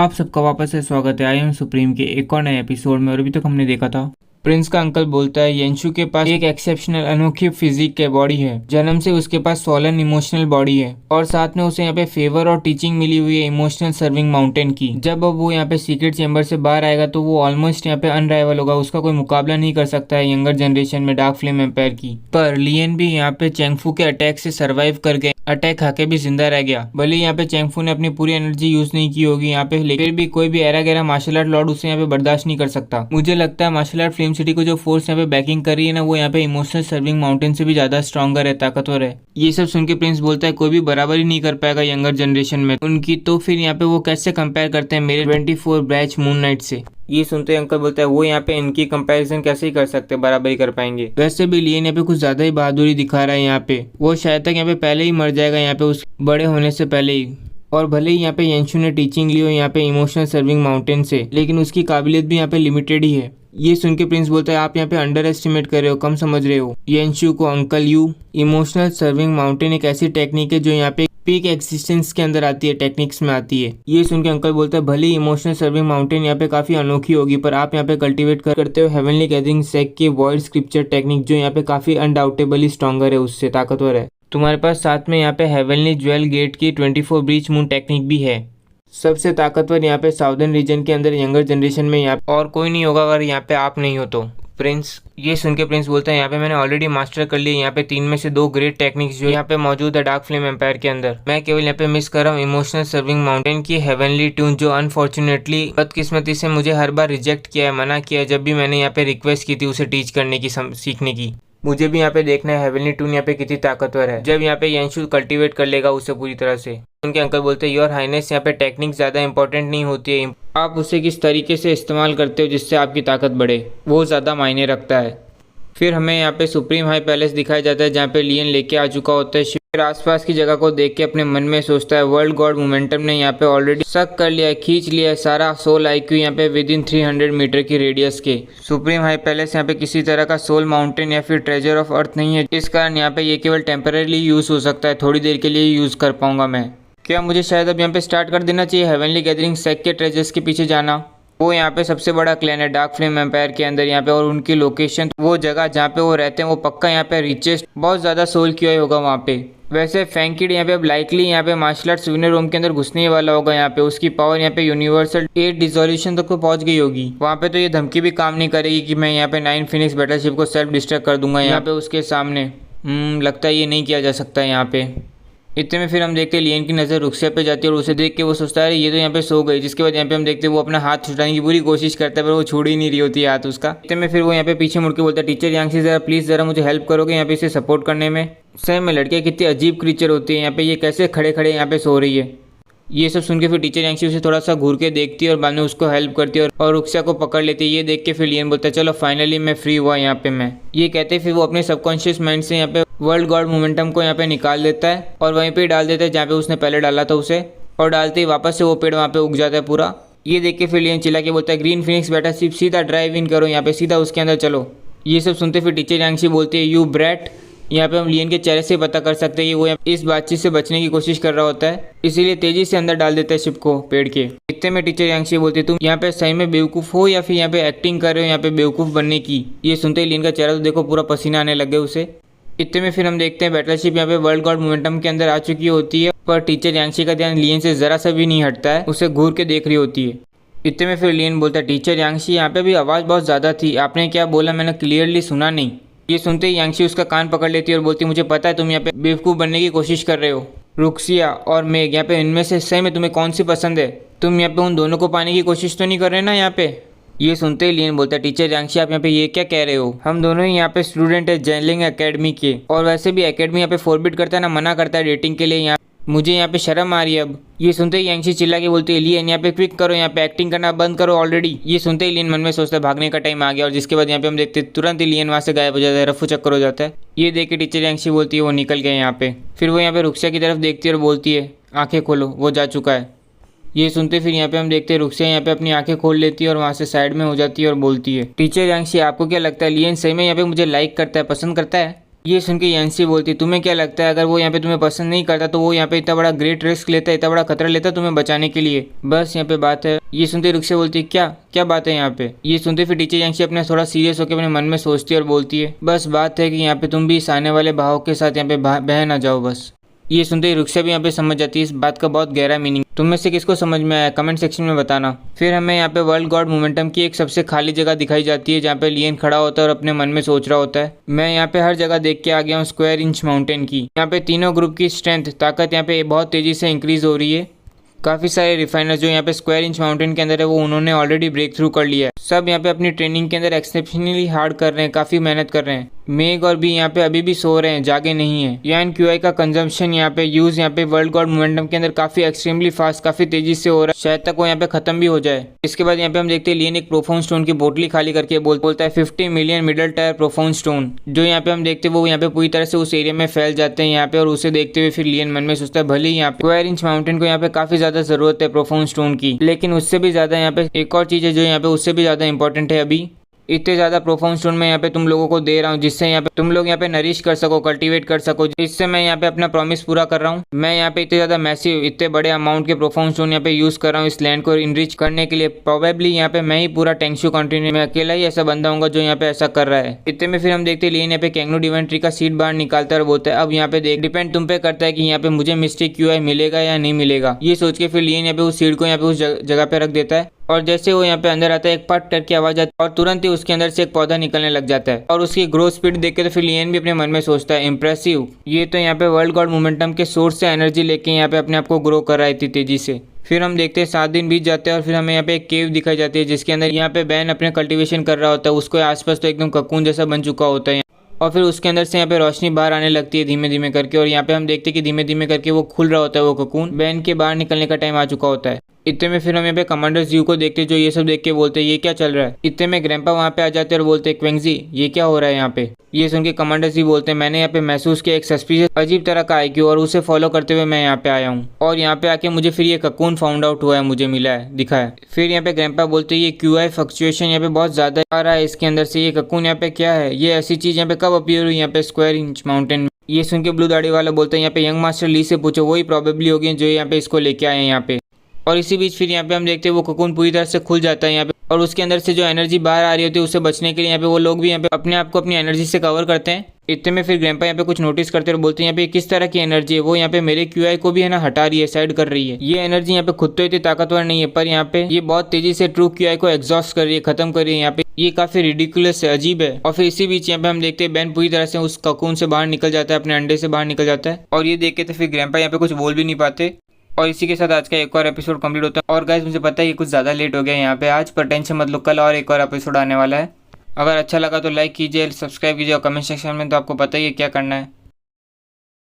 आप सबका वापस से स्वागत है। आई एम सुप्रीम के एक और नए एपिसोड में। और अभी तक हमने देखा था प्रिंस का अंकल बोलता है येंशु के पास एक एक्सेप्शनल अनोखी फिजिक के बॉडी है। जन्म से उसके पास सोलन इमोशनल बॉडी है और साथ में उसे यहाँ पे फेवर और टीचिंग मिली हुई है इमोशनल सर्विंग माउंटेन की। जब अब वो यहाँ पे सीक्रेट चेंबर से बाहर आएगा तो वो ऑलमोस्ट यहाँ पे अनराइवल होगा। उसका कोई मुकाबला नहीं कर सकता है यंगर जनरेशन में डार्क फ्लेम एम्पायर की। पर लियन भी यहाँ पे चेंगफू के अटैक से सर्वाइव कर गए, अटैक खाके भी जिंदा रह गया। भले यहाँ पे चेंगफू ने अपनी पूरी एनर्जी यूज नहीं की होगी यहाँ पे, लेकिन भी कोई भी एरा गहरा मार्शल आर्ट लॉर्ड उसे यहाँ पे बर्दाश्त नहीं कर सकता। मुझे लगता है मार्शल आर्ट फ्लेम सिटी को जो फोर्स यहाँ पे बैकिंग कर रही है ना, वो यहाँ पे इमोशनल सर्विंग माउंटेन से भी ज्यादा स्ट्रॉन्गर है, ताकतवर है। ये सब सुन के प्रिंस बोलता है कोई भी बराबरी नहीं कर पाएगा यंगर जनरेशन में उनकी, तो फिर यहाँ पे वो कैसे कंपेयर करते हैं मेरे 24 बैच मून नाइट से। ये सुनते अंकल बोलता है वो यहाँ पे इनकी कंपैरिजन कैसे ही कर सकते, बराबरी कर पाएंगे। वैसे भी लियन यहाँ पे कुछ ज्यादा ही बहादुरी दिखा रहा है यहाँ पे। वो शायद तक यहाँ पे पहले ही मर जाएगा यहाँ पे उस बड़े होने से पहले ही। और भले ही यहाँ पे येंशु ने टीचिंग ली हो यहाँ पे इमोशनल सर्विंग माउंटेन से, लेकिन उसकी काबिलियत भी यहाँ पे लिमिटेड ही है। ये सुन के प्रिंस बोलता है आप यहाँ पे अंडर एस्टिमेट कर रहे हो, कम समझ रहे हो येंशु को uncle you. Emotional serving mountain एक ऐसी टेक्निक है जो यहाँ पे पीक एक्सिस्टेंस के अंदर आती है, टेक्निक्स में आती है। ये सुन के अंकल बोलता है भले इमोशनल सर्विंग माउंटेन यहाँ पे काफी अनोखी होगी, पर आप यहाँ पे कल्टीवेट करते हो हेवनली गैदरिंग सेक के वॉइड स्क्रिप्चर टेक्निक, जो यहाँ पे काफी अनडाउटेबली स्ट्रॉन्गर है, उससे ताकतवर है। तुम्हारे पास साथ में यहाँ पे हेवनली ज्वेल गेट की 24 ब्रीच मून टेक्निक भी है। सबसे ताकतवर यहाँ पे साउदर्न रीजन के अंदर यंगर जनरेशन में यहाँ और कोई नहीं होगा अगर यहाँ पे आप नहीं हो तो। प्रिंस ये सुन के प्रिंस बोलता है यहाँ पे मैंने ऑलरेडी मास्टर कर लिया यहाँ पे 3 में से 2 ग्रेट टेक्निक्स जो यहाँ पे मौजूद है डार्क फ्लेम एम्पायर के अंदर। मैं केवल यहाँ पे मिस कर रहा हूँ इमोशनल सर्विंग माउंटेन की हेवनली ट्यून, जो अनफॉर्चुनेटली बदकिस्मती से मुझे हर बार रिजेक्ट किया है, मना किया है जब भी मैंने यहाँ पे रिक्वेस्ट की थी उसे टीच करने की, सीखने की। मुझे भी यहाँ पे देखना है हेवनली ट्यून यहाँ पे कितनी ताकतवर है जब यहाँ पे येंशु कल्टीवेट कर लेगा उसे पूरी तरह से। उनके अंकल बोलते हैं योर हाइनेस यहाँ पे टेक्निक ज़्यादा इंपॉर्टेंट नहीं होती है, आप उसे किस तरीके से इस्तेमाल करते हो जिससे आपकी ताकत बढ़े, वो ज़्यादा मायने रखता है। फिर हमें यहाँ पे सुप्रीम हाई पैलेस दिखाया जाता है जहाँ पे लियन लेके आ चुका होता है। फिर आसपास की जगह को देख के अपने मन में सोचता है वर्ल्ड गॉड मोमेंटम ने यहाँ पे ऑलरेडी सक कर लिया है, खींच लिया है सारा सोल आईक्यू यहाँ पे विद इन 300 मीटर की रेडियस के। सुप्रीम हाई पैलेस यहाँ पे किसी तरह का सोल माउंटेन या फिर ट्रेजर ऑफ अर्थ नहीं है, इस कारण यहाँ पे ये केवल टेम्पररी यूज हो सकता है, थोड़ी देर के लिए यूज कर पाऊंगा मैं। क्या मुझे शायद अब यहाँ पे स्टार्ट कर देना चाहिए हेवनली गैदरिंग सेक के ट्रेजर्स के पीछे जाना? वो यहाँ पे सबसे बड़ा क्लैन है डार्क फ्लेम एम्पायर के अंदर यहाँ पे, और उनकी लोकेशन वो जगह जहाँ पे वो रहते हैं वो पक्का यहाँ पे रिचेस्ट बहुत ज़्यादा सोल किया होगा वहाँ पे। वैसे फैंकिड यहाँ पे अब लाइकली यहाँ पे मार्शल आर्ट विनर रूम के अंदर घुसने वाला होगा यहाँ पे। उसकी पावर यहाँ पे यूनिवर्सल 8 डिसोल्यूशन तक तो पहुँच गई होगी वहाँ पे, तो ये धमकी भी काम नहीं करेगी कि मैं यहाँ पे 9 फिनिक्स बैटलशिप को सेल्फ डिस्ट्रैक्ट कर दूंगा यहाँ पे उसके सामने। लगता है ये नहीं किया जा सकता है यहाँ पे। इतने में फिर हम देखते हैं लियन की नज़र रुक्सिया पे जाती है और उसे देख के वो सोचता है ये तो यहाँ पे सो गई, जिसके बाद यहाँ पे हम देखते हैं वो अपना हाथ छुड़ाने की पूरी कोशिश करता है पर वो छोड़ ही नहीं रही होती है हाथ उसका। इतने में फिर वो यहाँ पे पीछे मुड़ के बोलता है टीचर यांगसी ज़रा प्लीज़ ज़रा मुझे हेल्प करोगे यहाँ पे इसे सपोर्ट करने में। सही में लड़कियाँ कितनी अजीब क्रीचर होती है यहाँ पे, ये कैसे खड़े खड़े यहाँ पे सो रही है। ये सब सुन के फिर टीचर यांगसी उसे थोड़ा सा घूर के देखती है और बाद में उसको हेल्प करती है और रुक्सिया को पकड़ लेती है। ये देख के फिर लियन बोलता है चलो फाइनली मैं फ्री हुआ यहाँ पे मैं। ये कहते फिर वो अपने सबकॉन्शियस माइंड से यहाँ पे वर्ल्ड गॉड मोमेंटम को यहाँ पे निकाल देता है और वहीं पे डाल देता है जहाँ पे उसने पहले डाला था उसे, और डालते ही वापस से वो पेड़ वहाँ पे उग जाता है पूरा। ये देख के फिर लियन चिल्ला के बोलता है ग्रीन फिनिक्स बैटलशिप सीधा ड्राइव इन करो यहाँ पे, सीधा उसके अंदर चलो। ये सब सुनते फिर टीचर यांगसी बोलती है यू ब्रैट। यहाँ पे हम लियन के चेहरे से पता कर सकते हैं कि वो इस बातचीत से बचने की कोशिश कर रहा होता है, इसीलिए तेजी से अंदर डाल देता है शिप को पेड़ के। इतने में टीचर यांगसी बोलती है तुम यहाँ पे सही में बेवकूफ़ हो या फिर यहाँ पे एक्टिंग कर रहे हो यहाँ पे बेवकूफ़ बनने की। ये सुनते ही लियन का चेहरा तो देखो पूरा पसीना आने लगे उसे। इतने में फिर हम देखते हैं बैटलशिप यहाँ पे वर्ल्ड गॉड मोमेंटम के अंदर आ चुकी होती है, पर टीचर यांगसी का ध्यान लियन से ज़रा सा भी नहीं हटता है, उसे घूर के देख रही होती है। इतने में फिर लियन बोलता है टीचर यांगसी यहाँ पे भी आवाज़ बहुत ज़्यादा थी, आपने क्या बोला मैंने क्लियरली सुना नहीं। ये सुनते ही यांगसी उसका कान पकड़ लेती है और बोलती है मुझे पता है तुम यहाँ पे बेवकूफ़ बनने की कोशिश कर रहे हो। रुक्सिया और मेग यहाँ पे इनमें से सही में तुम्हें कौन सी पसंद है? तुम यहाँ पे उन दोनों को पाने की कोशिश तो नहीं कर रहे ना यहाँ पे? ये सुनते ही लियन बोलता है टीचर यांगसी आप यहाँ पे ये क्या कह रहे हो? हम दोनों ही यहाँ पे स्टूडेंट है जेनलिंग एकेडमी के, और वैसे भी एकेडमी यहाँ पे फोरबिड करता है ना, मना करता है डेटिंग के लिए। यहाँ मुझे यहाँ पे शर्म आ रही है अब। ये सुनते ही यांगसी चिल्ला के बोलती है लियन यहाँ पे क्विक करो, यहाँ पे एक्टिंग करना बंद करो ऑलरेडी। ये सुनते ही लियन मन में सोचता है भागने का टाइम आ गया, और जिसके बाद यहाँ पे हम देखते हैं तुरंत ही लियन वहाँ से गायब हो जाता है, रफू चक्कर हो जाता है। ये देख के टीचर यांगसी बोलती है वो निकल गए यहाँ पे। फिर वो यहाँ पे रुक्सिया की तरफ देखती है और बोलती है आंखें खोलो, वो जा चुका है। ये सुनते फिर यहाँ पे हम देखते हैं रुक्सिया यहाँ पे अपनी आंखें खोल लेती है और वहाँ से साइड में हो जाती है और बोलती है टीचर यांगसी आपको क्या लगता है लियन सही में यहाँ पे मुझे लाइक करता है, पसंद करता है? ये सुन के यंसी बोलती, तुम्हें क्या लगता है अगर वो यहाँ पे तुम्हें पसंद नहीं करता तो वो यहाँ पे इतना बड़ा ग्रेट रिस्क लेता, इतना बड़ा खतरा लेता तुम्हें बचाने के लिए? बस यहाँ पे बात है। ये सुनते रुक्से बोलती, क्या क्या बात है यहाँ पे? ये सुनते फिर टीचर यंसी अपने थोड़ा सीरियस होकर अपने मन में सोचती है और बोलती है, बस बात है कि यहाँ पे तुम भी इस आने वाले भाव के साथ यहाँ पे बह ना जाओ बस। ये सुनते ही रुक्सा भी यहाँ पे समझ जाती है इस बात का बहुत गहरा मीनिंग। तुम में से किसको समझ में आया कमेंट सेक्शन में बताना। फिर हमें यहाँ पे वर्ल्ड गॉड मोमेंटम की एक सबसे खाली जगह दिखाई जाती है जहाँ पे लियन खड़ा होता है और अपने मन में सोच रहा होता है, मैं यहाँ पे हर जगह देख के आ गया हूँ स्क्वायर इंच माउंटेन की। यहाँ पे तीनों ग्रुप की स्ट्रेंथ ताकत यहाँ पे बहुत तेजी से इंक्रीज हो रही है। काफ़ी सारे रिफाइनर्स जो यहाँ पे स्क्वायर इंच माउंटेन के अंदर है वो उन्होंने ऑलरेडी ब्रेक थ्रू कर लिया है। सब यहाँ पे अपनी ट्रेनिंग के अंदर एक्सेप्शनली हार्ड कर रहे हैं, काफ़ी मेहनत कर रहे हैं। मेग और बी यहाँ पे अभी भी सो रहे हैं, जागे नहीं है। यान क्यूआई का कंजम्पशन यहाँ पे यूज यहाँ पे वर्ल्ड गॉड मोमेंटम के अंदर काफ़ी एक्सट्रीमली फास्ट, काफ़ी तेजी से हो रहा है, शायद तक वो यहाँ पे खत्म भी हो जाए। इसके बाद यहाँ पे हम देखते हैं लियन एक प्रोफाउंड स्टोन की बोतली खाली करके बोलता है 50 million middle tyre profound stone. जो यहाँ पे हम देखते हैं वो यहाँ पे पूरी तरह से उस एरिया में फैल जाते हैं यहाँ पे। और उसे देखते हुए फिर लियन मन में सोचता है भले ही यहाँ पे स्क्वायर इंच माउंटेन को यहाँ पे काफ़ी ज़्यादा जरूरत है प्रोफाउंड स्टोन की, लेकिन उससे भी ज़्यादा यहाँ पे एक और चीज़ है जो यहाँ पे उससे भी ज़्यादा इंपॉर्टेंट है। अभी इतने ज़्यादा प्रोफाउंड स्टोन मैं यहाँ पे तुम लोगों को दे रहा हूँ जिससे यहाँ पे तुम लोग यहाँ पे नरिश कर सको, कल्टीवेट कर सको। इससे मैं यहाँ पे अपना प्रॉमिस पूरा कर रहा हूँ। मैं यहाँ पे इतने ज़्यादा मैसिव, इतने बड़े अमाउंट के प्रोफाउंड स्टोन यहाँ पे यूज़ कर रहा हूँ इस लैंड को इनरिच करने के लिए। प्रोबेबली यहाँ पे मैं ही पूरा टेंगशू कंटिन्यू में अकेला ही ऐसा बंदा हूँ जो यहाँ पे ऐसा कर रहा है। इतने में फिर हम देखते हैं लियन यहाँ पे कैंगनू डिवेंट्री का सीड बाहर निकालता है और बोलता है अब यहाँ पे देख डिपेंड तुम पे करता है कि यहाँ पे मुझे मिस्टेक क्यूआई मिलेगा या नहीं मिलेगा। ये सोच के फिर लियन यहाँ पे उस सीड को यहाँ पे उस जगह पे रख देता है और जैसे वो यहाँ पे अंदर आता है एक पट करके आवाज आती है और तुरंत ही उसके अंदर से एक पौधा निकलने लग जाता है। और उसकी ग्रोथ स्पीड देख के तो फिर लियन भी अपने मन में सोचता है इम्प्रेसिव, ये तो यहाँ पे वर्ल्ड गॉड मोमेंटम के सोर्स से एनर्जी लेके यहाँ पे अपने आप को ग्रो कर रहा है इतनी तेजी से। फिर हम देखते हैं 7 दिन बीत जाते हैं और फिर हमें यहाँ पे एक केव दिखाई जाती है जिसके अंदर यहाँ पे बैन अपने कल्टीवेशन कर रहा होता है। उसको आसपास तो एकदम ककून जैसा बन चुका होता है और फिर उसके अंदर से यहाँ पे रोशनी बाहर आने लगती है धीमे धीमे करके। और यहाँ पे हम देखते हैं कि धीमे धीमे करके वो खुल रहा होता है वो ककून, बैन के बाहर निकलने का टाइम आ चुका होता है। इतने में फिर हम यहाँ पे कमांडर ज़्यू को देखते हैं जो ये सब देख के बोलते हैं ये क्या चल रहा है। इतने में ग्रैंपा वहाँ पे आ जाते हैं और बोलते हैं क्वेंगजी ये क्या हो रहा है यहाँ पे। ये सुन के कमांडर जी बोलते हैं मैंने यहाँ पे महसूस किया एक सस्पिशियस अजीब तरह का आईक्यू और उसे फॉलो करते हुए मैं यहाँ पे आया हूँ और यहाँ पे आके मुझे फिर ये ककून फाउंड आउट हुआ है, मुझे मिला है, दिखा है। फिर यहाँ पे ग्रैंपा बोलते हैं ये क्यूआई फ्लक्चुएशन यहाँ पे बहुत ज्यादा आ रहा है इसके अंदर से, ये ककून यहाँ पे क्या है, ये ऐसी चीज यहाँ पे कब अपीयर हुई यहाँ पे स्क्वायर इंच माउंटेन में। ये सुन के ब्लू दाढ़ी वाला बोलते हैं यहाँ पे यंग मास्टर ली से पूछो, वही प्रॉबेबली होगी जो यहाँ पे इसको लेके आए हैं यहाँ पे। और इसी बीच फिर यहाँ पे हम देखते हैं वो ककून पूरी तरह से खुल जाता है यहाँ पे और उसके अंदर से जो एनर्जी बाहर आ रही होती है उससे बचने के लिए यहाँ पे वो लोग भी यहाँ पे अपने आप को अपनी एनर्जी से कवर करते हैं। इतने में फिर ग्रैंपा यहाँ पे कुछ नोटिस करते हैं और बोलते हैं यहाँ पे किस तरह की एनर्जी है, वो यहाँ पे मेरे क्यूआई को भी है ना हटा रही है, साइड कर रही है। ये एनर्जी यहाँ पे खुद तो इतनी ताकतवर नहीं है पर यहाँ पे ये बहुत तेजी से ट्रू क्यूआई को एग्जॉस्ट कर रही है, खत्म कर रही है यहाँ पे। ये काफी रिडिकुलस है, अजीब है। और फिर इसी बीच यहाँ पे हम देखते हैं बैन पूरी तरह से उस ककून से बाहर निकल जाता है, अपने अंडे से बाहर निकल जाता है। और ये देख के तो फिर ग्रैंपा यहाँ पे कुछ बोल भी नहीं पाते। और इसी के साथ आज का एक और एपिसोड कंप्लीट होता है। और गाइस मुझे पता है ये कुछ ज़्यादा लेट हो गया यहाँ पे आज, पर टेंशन मत लो, कल और एक और एपिसोड आने वाला है। अगर अच्छा लगा तो लाइक कीजिए, सब्सक्राइब कीजिए और कमेंट सेक्शन में तो आपको पता ही है क्या करना है।